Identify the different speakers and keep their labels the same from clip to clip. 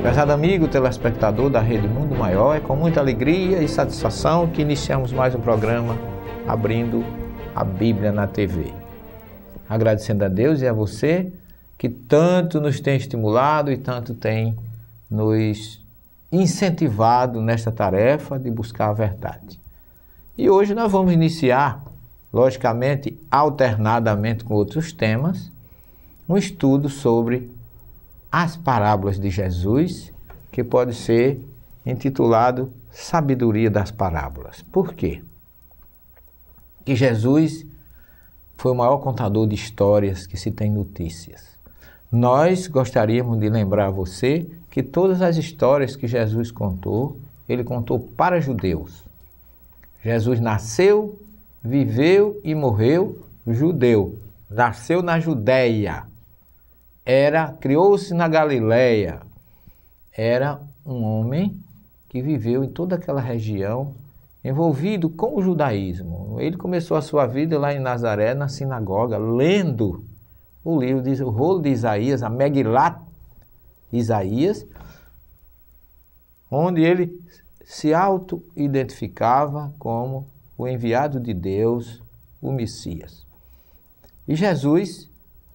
Speaker 1: Prezado amigo telespectador da Rede Mundo Maior, é com muita alegria e satisfação que iniciamos mais um programa Abrindo a Bíblia na TV. Agradecendo a Deus e a você que tanto nos tem estimulado e tanto tem nos incentivado nesta tarefa de buscar a verdade. E hoje nós vamos iniciar, logicamente, alternadamente com outros temas, um estudo sobre as parábolas de Jesus, que pode ser intitulado Sabedoria das Parábolas. Por quê? Que Jesus foi o maior contador de histórias que se tem notícias. Nós gostaríamos de lembrar a você que todas as histórias que Jesus contou, ele contou para judeus. Jesus nasceu, viveu e morreu judeu. Nasceu na Judéia. Criou-se na Galileia. Era um homem que viveu em toda aquela região, envolvido com o judaísmo. Ele começou a sua vida lá em Nazaré, na sinagoga, lendo o livro, o rolo de Isaías, a Megilat Isaías, onde ele se auto-identificava como o enviado de Deus, o Messias. E Jesus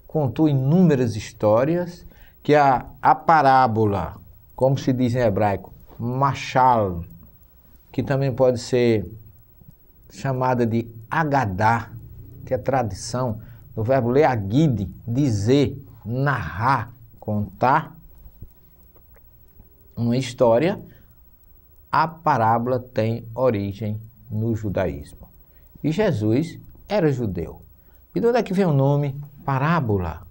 Speaker 1: contou inúmeras histórias que a parábola, como se diz em hebraico, mashal, que também pode ser chamada de agadá, que é tradição, do verbo leagid, dizer, narrar, contar uma história. A parábola tem origem no judaísmo. E Jesus era judeu. E de onde é que vem o nome parábola?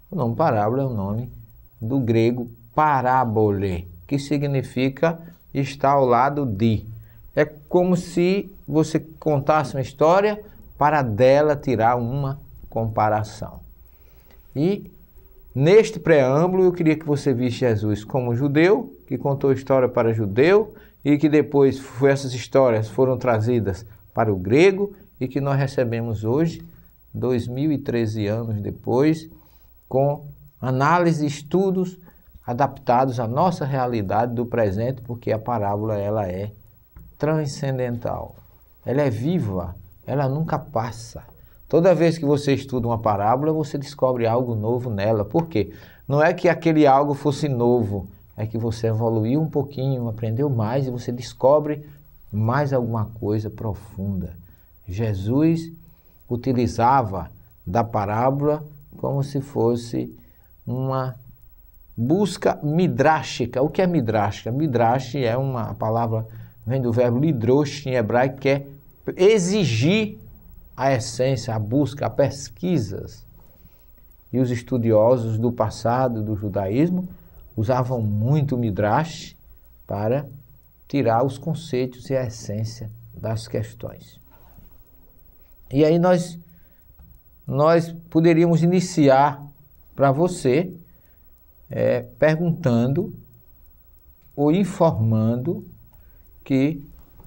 Speaker 1: O nome parábola é o nome do grego parábole, que significa estar ao lado de. É como se você contasse uma história para dela tirar uma comparação. E neste preâmbulo eu queria que você visse Jesus como judeu, que contou história para judeu, e que depois essas histórias foram trazidas para o grego e que nós recebemos hoje, 2013 anos depois, com análise e estudos adaptados à nossa realidade do presente, porque a parábola ela é transcendental. Ela é viva, ela nunca passa. Toda vez que você estuda uma parábola, você descobre algo novo nela. Por quê? Não é que aquele algo fosse novo, é que você evoluiu um pouquinho, aprendeu mais e você descobre mais alguma coisa profunda. Jesus utilizava da parábola como se fosse uma busca midrástica. O que é midrástica? Midrash é uma palavra, vem do verbo lidrosh em hebraico, que é exigir a essência, a busca, a pesquisas. E os estudiosos do passado, do judaísmo, usavam muito o midrash para tirar os conceitos e a essência das questões. E aí nós poderíamos iniciar para você perguntando ou informando que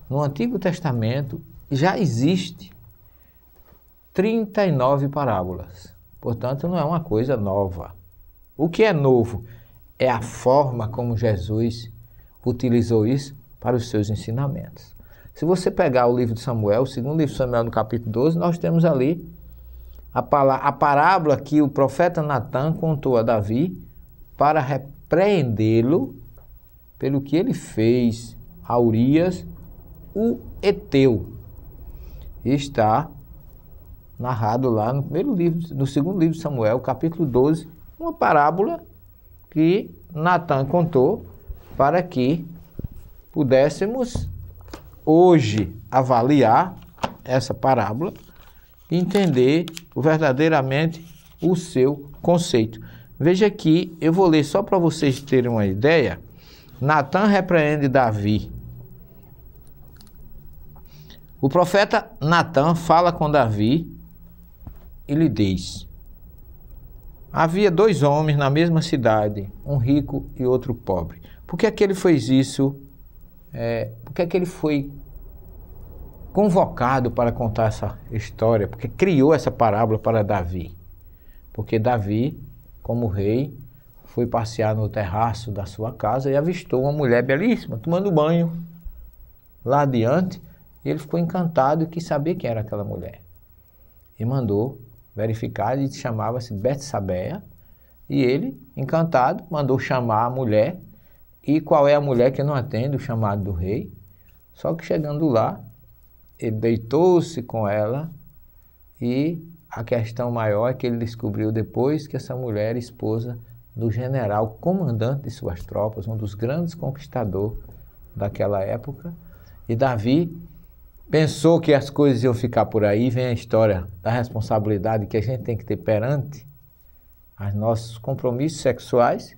Speaker 1: no Antigo Testamento já existe 39 parábolas. Portanto, não é uma coisa nova. O que é novo é a forma como Jesus utilizou isso para os seus ensinamentos. Se você pegar o livro de Samuel, o segundo livro de Samuel, no capítulo 12, nós temos ali a parábola que o profeta Natan contou a Davi para repreendê-lo pelo que ele fez a Urias, o Eteu. Está narrado lá no segundo livro de Samuel, capítulo 12, uma parábola que Natan contou para que pudéssemos hoje avaliar essa parábola e entender verdadeiramente o seu conceito. Veja aqui, eu vou ler só para vocês terem uma ideia. Natan repreende Davi. O profeta Natan fala com Davi e lhe diz: havia 2 homens na mesma cidade, um rico e outro pobre. Por que é que ele fez isso? Por que é que ele foi convocado para contar essa história, porque criou essa parábola para Davi. Porque Davi, como rei, foi passear no terraço da sua casa e avistou uma mulher belíssima, tomando banho lá adiante, e ele ficou encantado e quis saber quem era aquela mulher. E mandou verificar, e chamava-se Betsabeia, e ele, encantado, mandou chamar a mulher. E qual é a mulher que não atende o chamado do rei? Só que chegando lá, ele deitou-se com ela, e a questão maior é que ele descobriu depois que essa mulher era esposa do general comandante de suas tropas, um dos grandes conquistadores daquela época. E Davi pensou que as coisas iam ficar por aí. Vem a história da responsabilidade que a gente tem que ter perante os nossos compromissos sexuais.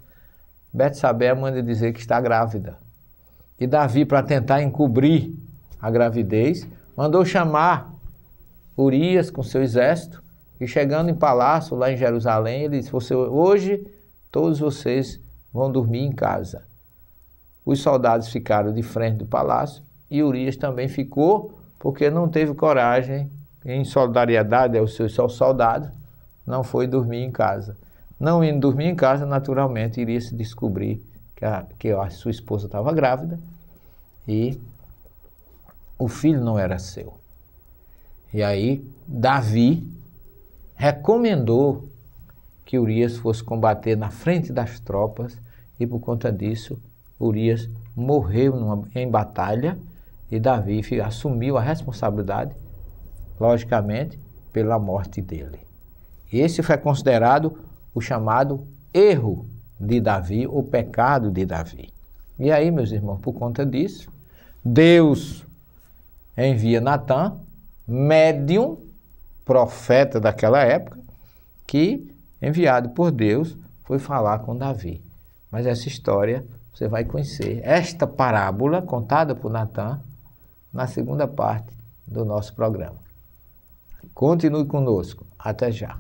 Speaker 1: Betsabeia manda dizer que está grávida. E Davi, para tentar encobrir a gravidez, mandou chamar Urias com seu exército, e chegando em palácio, lá em Jerusalém, ele disse: hoje todos vocês vão dormir em casa. Os soldados ficaram de frente do palácio, e Urias também ficou, porque não teve coragem, em solidariedade aos seus soldados, não foi dormir em casa. Não indo dormir em casa, naturalmente, iria se descobrir que a sua esposa estava grávida, e o filho não era seu. E aí, Davi recomendou que Urias fosse combater na frente das tropas, e por conta disso, Urias morreu em batalha, e Davi assumiu a responsabilidade, logicamente, pela morte dele. E esse foi considerado o chamado erro de Davi, o pecado de Davi. E aí, meus irmãos, por conta disso, Deus envia Natã, médium, profeta daquela época, que, enviado por Deus, foi falar com Davi. Mas essa história você vai conhecer, esta parábola contada por Natã, na segunda parte do nosso programa. Continue conosco. Até já.